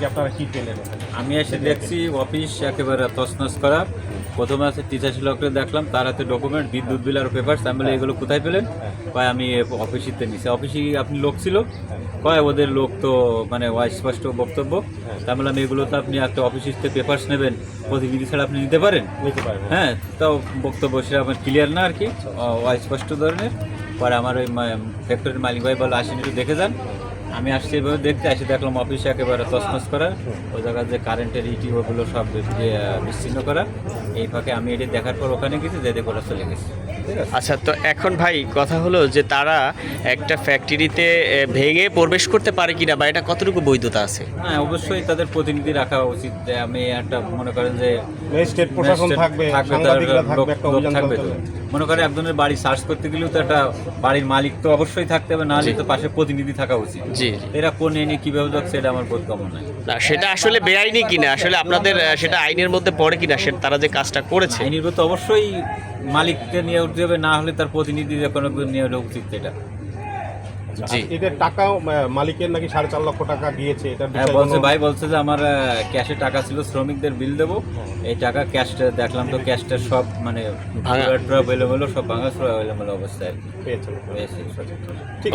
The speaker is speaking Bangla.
আপনারা কি পেলেন ওখানে? আমি এসে দেখছি অফিস একেবারে তছনছ করা। প্রথমে আছে 83 লোককে দেখলাম, তার হাতে ডকুমেন্ট, বিদ্যুৎ বিল আর পেপারস। আমি বলি এগুলো কোথায় পেলেন? কয় আমি অফিসিতে নিছি। অফিসে আপনি লোক ছিল? কয় ওদের লোক তো মানে অস্পষ্ট বক্তব্য। তা বললাম এগুলো তো আপনি একটা অফিসিতে পেপারস নেবেন, প্রতিনিধি ছাড়া আপনি নিতে পারেন? নিতে পারবেন। হ্যাঁ, তাও বক্তব্য সেটা আমার ক্লিয়ার না আর কি, অস্পষ্ট ধরনের। পরে আমার ওই ফ্যাক্টরির মালিক ভাই বলে আসেন একটু দেখে যান। আমি আসছি এভাবে দেখতে, আসি দেখলাম অফিসে একেবারে তছনছ করা, ওই জায়গায় যে কারেন্টের ইটি ওগুলো সব বিচ্ছিন্ন করা। এই ফাঁকে আমি এটি দেখার পর ওখানে গেছি, যেতে করে চলে গেছি। ঠিক আছে। আচ্ছা, তো এখন ভাই কথা হলো যে তারা একটা ফ্যাক্টরিতে ভেঙে প্রবেশ করতে পারে কিনা, বা এটা কতটুকু বৈধতা আছে? হ্যাঁ, অবশ্যই তাদের প্রতিনিধি রাখা উচিত। যে আমি একটা মনে করেন যে ম্যাজিস্ট্রেট প্রশাসন থাকবে, সাংবাদিকরা থাকবে, একটা অভিযান থাকবে তো। চলবে। মনে করে একজনের বাড়ি সার্চ করতে গেলেও তো একটা বাড়ির মালিক তো অবশ্যই থাকতে হবে, নাহলে তো পাশে প্রতিনিধি থাকা উচিত। জি। এরা কোন এনে কিভাবে যাচ্ছে এটা আমার বোধগম্য নয়। না, সেটা আসলে বেআইনি কিনা, আসলে আপনাদের সেটা আইনের মধ্যে পড়ে কিনা, সেটা তারা যে কাজটা করেছে? আইনের তো অবশ্যই মালিককে নিয়ে উঠতে হবে, না হলে তার প্রতিনিধি যে কোনো নিয়ে ওঠা উচিত এটা। জি। এদের টাকাও মালিকের নাকি 4.5 লক্ষ টাকা দিয়েছে, এটা হ্যাঁ, বলছে ভাই বলছে যে আমার ক্যাশে টাকা ছিল, শ্রমিকদের বিল দেবো, এই টাকা ক্যাশটা দেখলাম তো ক্যাশটা সব মানে ভাঙা। এলোমেলো, সব ভাঙা চোরা এলোমেলো অবস্থায় আর কি পেয়েছেন। পেয়েছি সঠিক। ঠিক